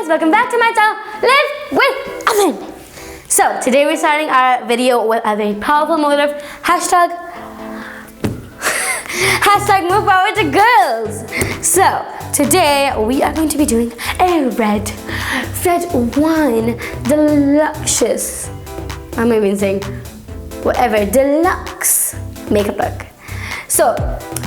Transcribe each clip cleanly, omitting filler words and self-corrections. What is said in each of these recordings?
guys, welcome back to my channel, Live with Adan. So today we're starting our video with a very powerful motive, hashtag more power to girls. So today we are going to be doing a red wine deluxe, I'm even saying whatever, deluxe makeup look. So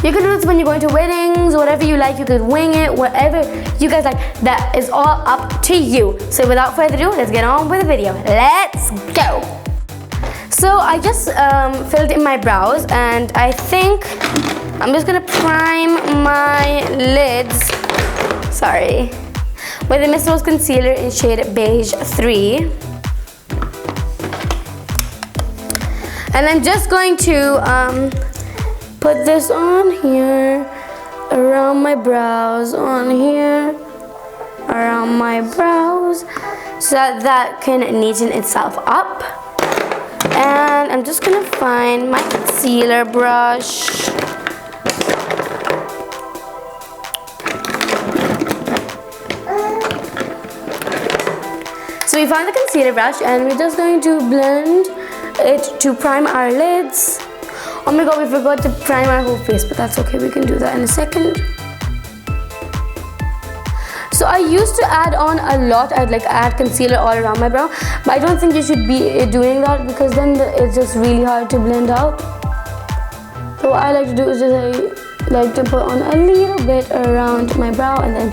you can do this when you're going to weddings, whatever you like. You could wing it, whatever you guys like. That is all up to you. So without further ado, let's get on with the video. Let's go. So I just filled in my brows, and I think I'm just gonna prime my lids. Sorry, with the Miss Rose concealer in shade beige 3. And I'm just going to put this on here, around my brows, on here, around my brows, so that can neaten itself up. And I'm just gonna find my concealer brush. So we found the concealer brush, and we're just going to blend it to prime our lids. Oh my god, we forgot to prime our whole face, but that's okay, we can do that in a second. So I used to add on a lot, I'd like add concealer all around my brow, but I don't think you should be doing that because then it's just really hard to blend out. So what I like to do is just I like to put on a little bit around my brow and then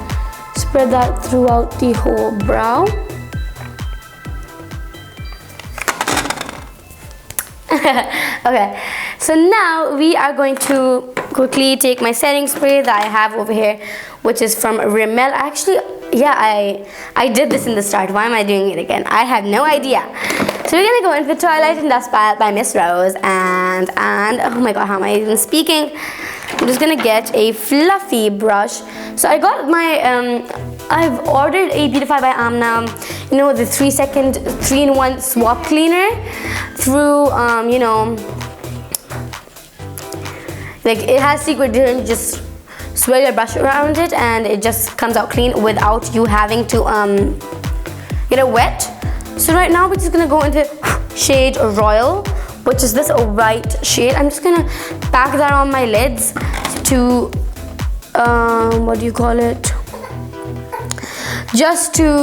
spread that throughout the whole brow. Okay, so now we are going to quickly take my setting spray that I have over here, which is from Rimmel. Actually, yeah, I did this in the start. Why am I doing it again? I have no idea. So we're gonna go into the Twilight and Dust palette by Miss Rose, and oh my god, how am I even speaking? I'm just gonna get a fluffy brush. So I got my I've ordered a Beautify by Amna, you know, the 3-second 3-in-1 swap cleaner through you know, like it has secret detergent. Just swirl your brush around it and it just comes out clean without you having to get it wet. So right now we're just gonna go into shade Royal, which is this white shade. I'm just gonna pack that on my lids to what do you call it? Just to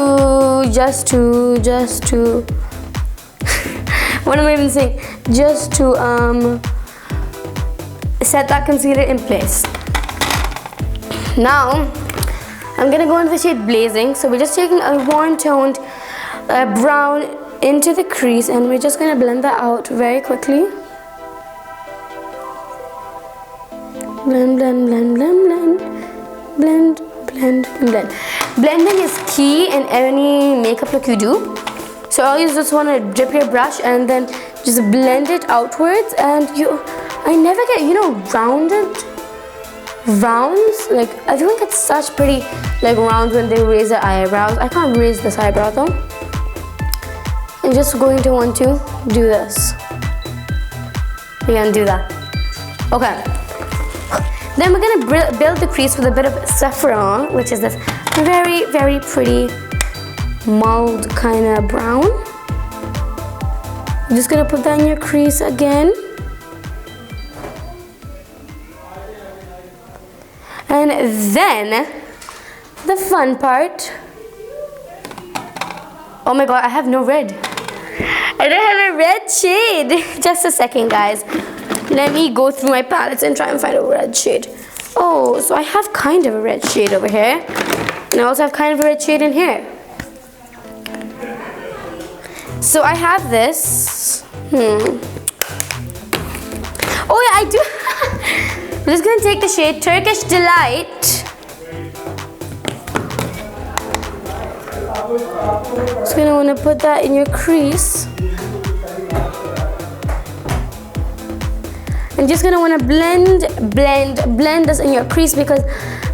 what am I even saying? Just to set that concealer in place. Now I'm gonna go into the shade Blazing. So we're just taking a warm toned brown into the crease, and we're just gonna blend that out very quickly. Blend, blend, blend, blend, blend, blend, blend, blend. Blending is key in any makeup look you do. So all you just want to dip your brush and then just blend it outwards, and I never get, you know, rounded rounds. Like I don't get such pretty like rounds when they raise their eyebrows. I can't raise this eyebrow though. I'm just going to want to do this. We're gonna do that. Okay. Then we're gonna build the crease with a bit of saffron, which is this very, very pretty mulled kind of brown. I'm just gonna put that in your crease again. And then the fun part. Oh my god, I have no red. I don't have a red shade. Just a second, guys. Let me go through my palettes and try and find a red shade. Oh, so I have kind of a red shade over here. And I also have kind of a red shade in here. So I have this. Oh yeah, I do. I'm just gonna take the shade Turkish Delight. Just gonna wanna put that in your crease. I'm just gonna wanna blend this in your crease because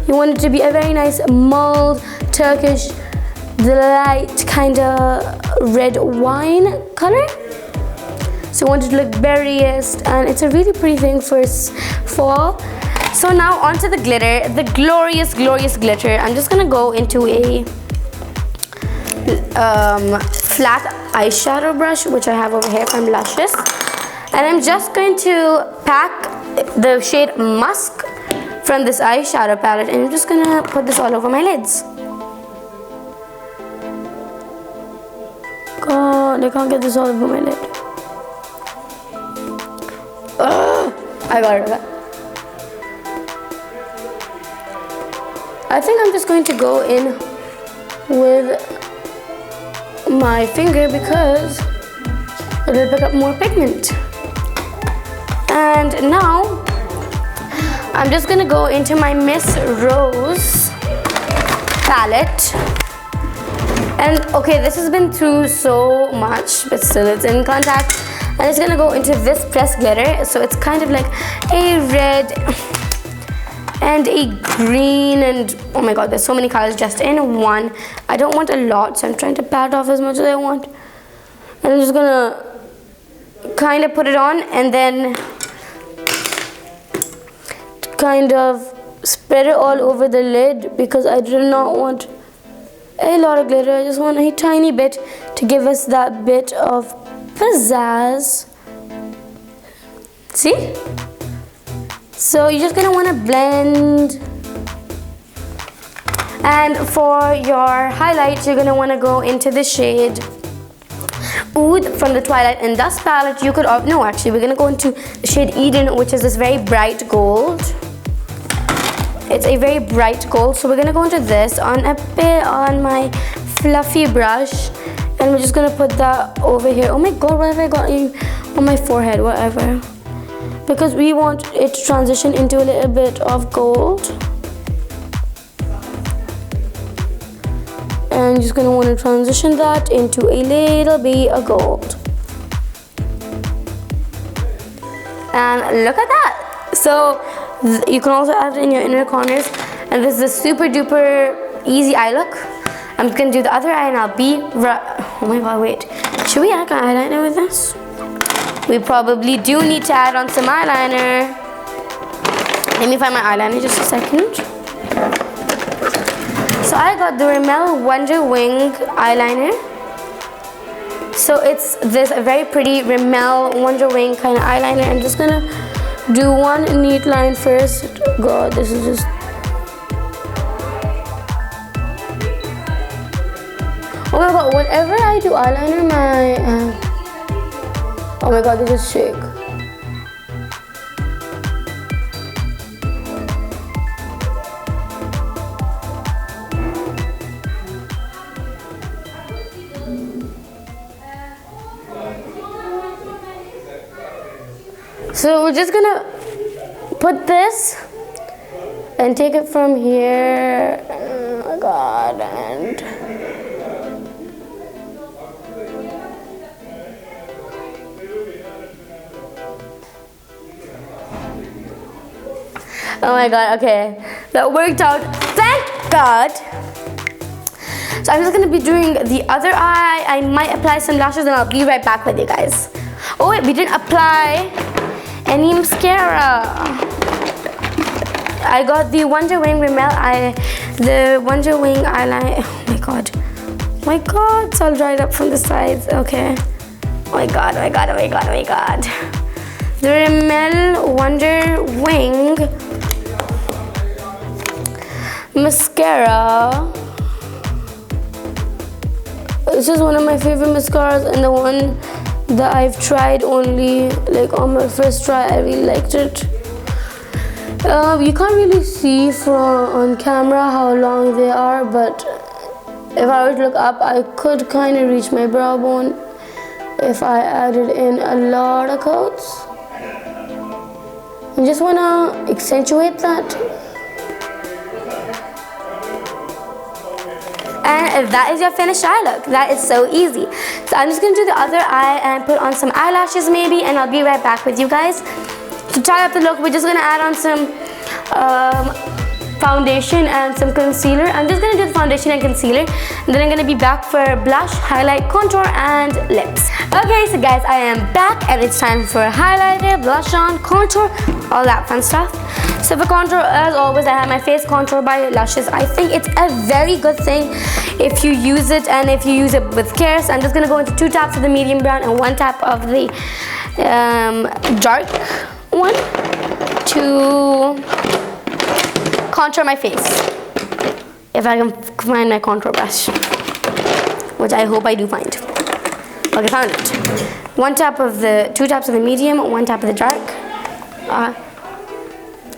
you want it to be a very nice mulled Turkish Delight kind of red wine color. So I want it to look berriest, and it's a really pretty thing for fall. So now onto the glitter, the glorious, glorious glitter. I'm just gonna go into a flat eyeshadow brush, which I have over here from Luscious. And I'm just going to pack the shade Musk from this eyeshadow palette, and I'm just gonna put this all over my lids. God, I can't get this all over my lid. I got it. I think I'm just going to go in with my finger because it'll pick up more pigment. And now I'm just gonna go into my Miss Rose palette. And okay, this has been through so much, but still it's in contact. And it's gonna go into this pressed glitter. So it's kind of like a red and a green, and oh my god, there's so many colors just in one. I don't want a lot, so I'm trying to pat off as much as I want. And I'm just gonna kind of put it on and then kind of spread it all over the lid because I do not want a lot of glitter. I just want a tiny bit to give us that bit of pizzazz. See? So you're just gonna want to blend. And for your highlight, you're gonna want to go into the shade Oud from the Twilight and Dust palette. You could, no, actually, we're gonna go into the shade Eden, which is this very bright gold. It's a very bright gold, so we're gonna go into this on a bit on my fluffy brush, and we're just gonna put that over here. Oh my god, what have I got on my forehead? Whatever, because we want it to transition into a little bit of gold. And I'm just gonna want to transition that into a little bit of gold. And look at that. So you can also add it in your inner corners, and this is a super duper easy eye look. I'm just gonna do the other eye and I'll be right. Oh my god, wait. Should we add an eyeliner with this? We probably do need to add on some eyeliner. Let me find my eyeliner just a second. So I got the Rimmel Wonder Wing eyeliner. So it's this very pretty Rimmel Wonder Wing kind of eyeliner. I'm just gonna do one neat line first. God, this is just... Oh my god, whenever I do eyeliner, oh my god, they just shake. So we're just gonna put this and take it from here. Oh my god, and oh my god, okay, that worked out, thank god. So I'm just gonna be doing the other eye. I might apply some lashes and I'll be right back with you guys. Oh wait, we didn't apply any mascara. I got the Wonder Wing Rimmel the Wonder Wing eyeliner. Oh my god. Oh my god, it's all dried up from the sides. Okay. Oh my god, oh my god, oh my god, oh my god. The Rimmel Wonder Wing mascara. It's just one of my favorite mascaras, and the one that I've tried only like on my first try. I really liked it. You can't really see on camera how long they are, but if I were to look up, I could kind of reach my brow bone if I added in a lot of coats. I just want to accentuate that. And that is your finished eye look. That is so easy. So I'm just going to do the other eye and put on some eyelashes maybe, and I'll be right back with you guys. To tie up the look, we're just going to add on some foundation and some concealer. I'm just going to do the foundation and concealer, and then I'm going to be back for blush, highlight, contour, and lips. Okay, so guys, I am back, and it's time for highlighter, blush on, contour, all that fun stuff. So for contour, as always, I have my face contour by Luscious. I think it's a very good thing. if you use it and if you use it with care. So I'm just gonna go into 2 taps of the medium brown and 1 tap of the dark one to contour my face. If I can find my contour brush, which I hope I do find. Okay, found it. 2 taps of the medium, 1 tap of the dark.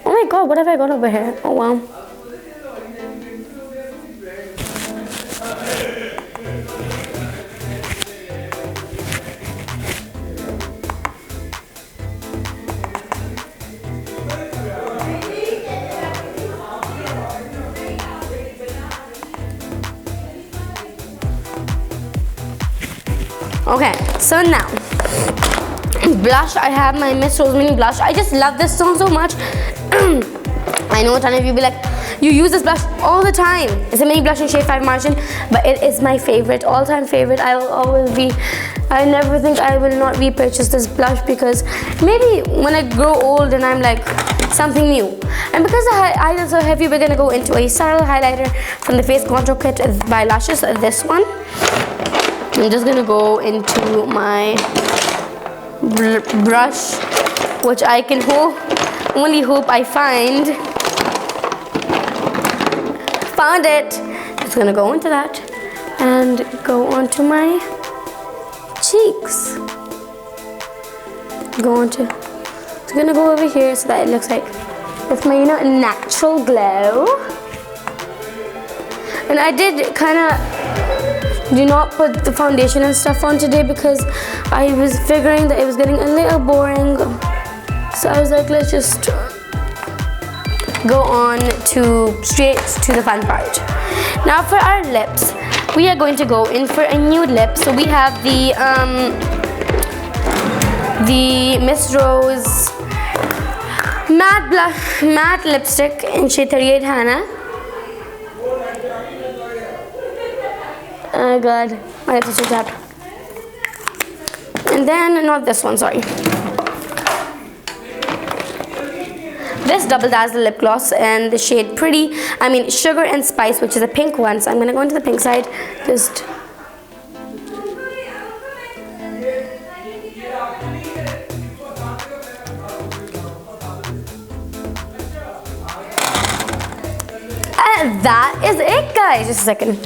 Oh my god, what have I got over here? Oh wow. Okay, so now blush. I have my Miss Rose Mini blush. I just love this song so much. I know a ton of you be like, you use this blush all the time. It's a mini blush in shade 5 margin, but it is my favorite, all-time favorite. I will always be. I never think I will not repurchase this blush, because maybe when I grow old and I'm like something new. And because the eyelids are so heavy, we're gonna go into a subtle highlighter from the Face Contour Kit by Lashes. This one. I'm just gonna go into my brush, which I can only hope I find. Found it. Just gonna go into that and go onto my cheeks. It's gonna go over here so that it looks like it's my natural glow. And I did kind of do not put the foundation and stuff on today because I was figuring that it was getting a little boring. So I was like, let's just go on straight to the fun part. Now for our lips, we are going to go in for a nude lip. So we have the Miss Rose matte lipstick in shade 38 Hannah. Oh god, my lips are so tapped. And then, not this one, sorry. This Double Dazzle lip gloss in the shade Sugar and Spice, which is a pink one. So I'm gonna go into the pink side, just. And that is it, guys. Just a second.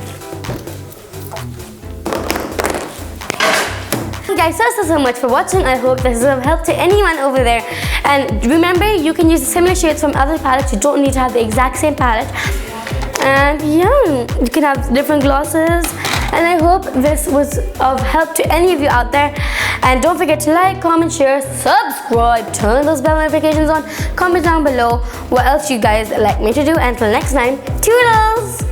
Guys, so much for watching. I hope this is of help to anyone over there. And remember, you can use similar shades from other palettes. You don't need to have the exact same palette. And yeah, you can have different glosses. And I hope this was of help to any of you out there. And don't forget to like, comment, share, subscribe, turn those bell notifications on. Comment down below what else you guys like me to do. Until next time, toodles!